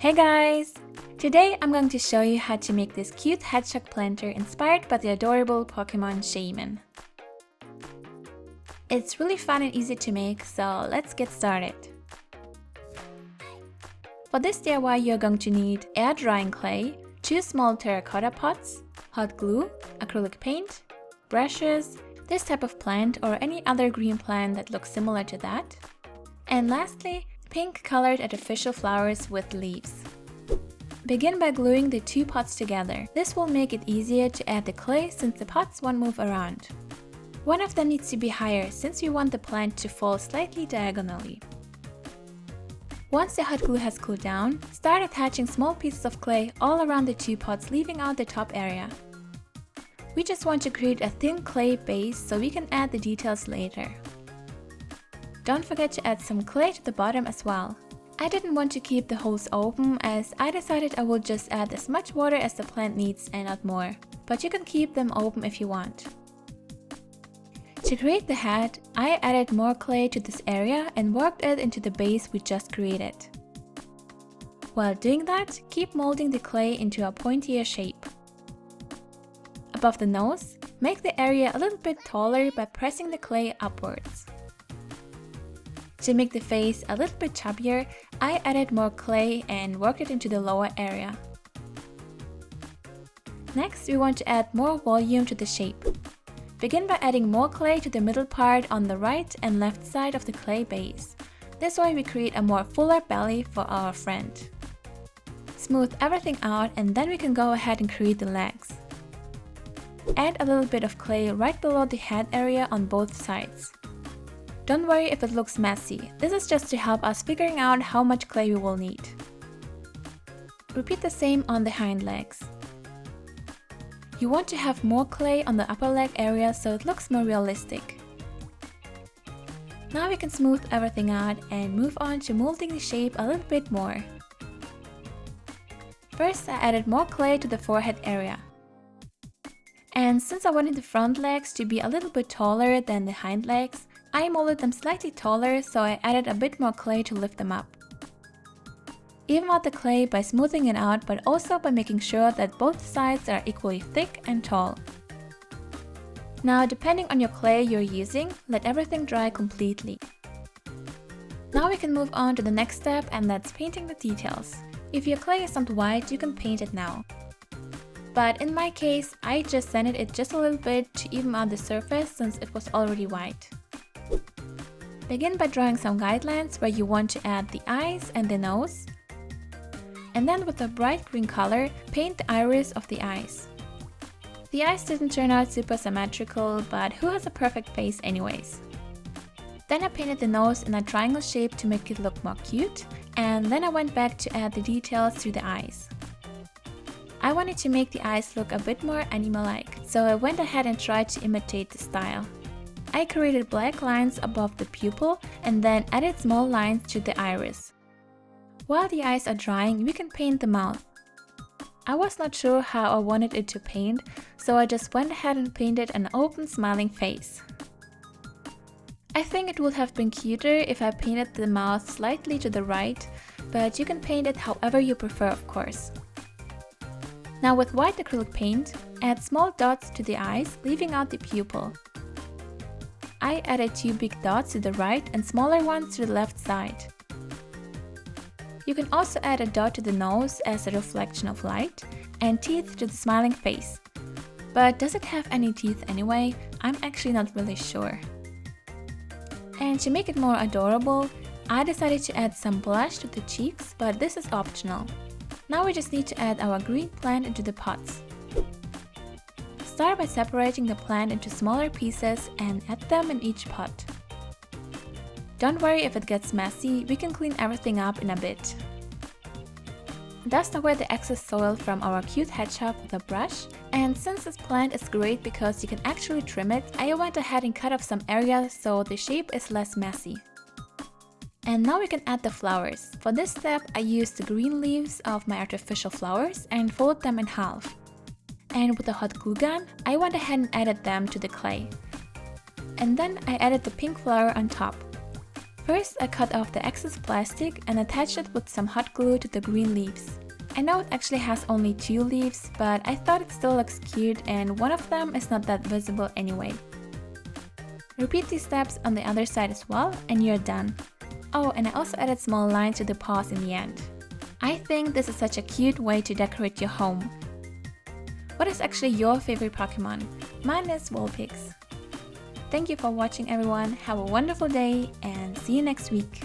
Hey guys! Today I'm going to show you how to make this cute hedgehog planter inspired by the adorable Pokemon Shaymin. It's really fun and easy to make, so let's get started. For this DIY you're going to need air drying clay, 2 small terracotta pots, hot glue, acrylic paint, brushes, this type of plant or any other green plant that looks similar to that, and lastly, pink colored artificial flowers with leaves. Begin by gluing the 2 pots together. This will make it easier to add the clay since the pots won't move around. One of them needs to be higher since we want the plant to fall slightly diagonally. Once the hot glue has cooled down, start attaching small pieces of clay all around the 2 pots, leaving out the top area. We just want to create a thin clay base so we can add the details later. Don't forget to add some clay to the bottom as well. I didn't want to keep the holes open as I decided I would just add as much water as the plant needs and not more, but you can keep them open if you want. To create the head, I added more clay to this area and worked it into the base we just created. While doing that, keep molding the clay into a pointier shape. Above the nose, make the area a little bit taller by pressing the clay upwards. To make the face a little bit chubbier, I added more clay and worked it into the lower area. Next, we want to add more volume to the shape. Begin by adding more clay to the middle part on the right and left side of the clay base. This way we create a more fuller belly for our friend. Smooth everything out and then we can go ahead and create the legs. Add a little bit of clay right below the head area on both sides. Don't worry if it looks messy, this is just to help us figuring out how much clay we will need. Repeat the same on the hind legs. You want to have more clay on the upper leg area so it looks more realistic. Now we can smooth everything out and move on to molding the shape a little bit more. First I added more clay to the forehead area. And since I wanted the front legs to be a little bit taller than the hind legs, I molded them slightly taller, so I added a bit more clay to lift them up. Even out the clay by smoothing it out, but also by making sure that both sides are equally thick and tall. Now, depending on your clay you're using, let everything dry completely. Now we can move on to the next step, and that's painting the details. If your clay is not white, you can paint it now. But in my case, I just sanded it just a little bit to even out the surface since it was already white. Begin by drawing some guidelines where you want to add the eyes and the nose. And then with a bright green color, paint the iris of the eyes. The eyes didn't turn out super symmetrical, but who has a perfect face anyways? Then I painted the nose in a triangle shape to make it look more cute, and then I went back to add the details to the eyes. I wanted to make the eyes look a bit more anime-like, so I went ahead and tried to imitate the style. I created black lines above the pupil and then added small lines to the iris. While the eyes are drying, we can paint the mouth. I was not sure how I wanted it to paint, so I just went ahead and painted an open smiling face. I think it would have been cuter if I painted the mouth slightly to the right, but you can paint it however you prefer, of course. Now with white acrylic paint, add small dots to the eyes, leaving out the pupil. I added 2 big dots to the right and smaller ones to the left side. You can also add a dot to the nose as a reflection of light and teeth to the smiling face. But does it have any teeth anyway? I'm actually not really sure. And to make it more adorable, I decided to add some blush to the cheeks, but this is optional. Now we just need to add our green plant into the pots. Start by separating the plant into smaller pieces and add them in each pot. Don't worry if it gets messy, we can clean everything up in a bit. Dust away the excess soil from our cute hedgehog with a brush, and since this plant is great because you can actually trim it, I went ahead and cut off some areas so the shape is less messy. And now we can add the flowers. For this step, I used the green leaves of my artificial flowers and folded them in half. And with a hot glue gun, I went ahead and added them to the clay. And then I added the pink flower on top. First, I cut off the excess plastic and attached it with some hot glue to the green leaves. I know it actually has only 2 leaves, but I thought it still looks cute and one of them is not that visible anyway. Repeat these steps on the other side as well and you're done. Oh, and I also added small lines to the paws in the end. I think this is such a cute way to decorate your home. What is actually your favorite Pokemon? Mine is Vulpix. Thank you for watching everyone, have a wonderful day and see you next week.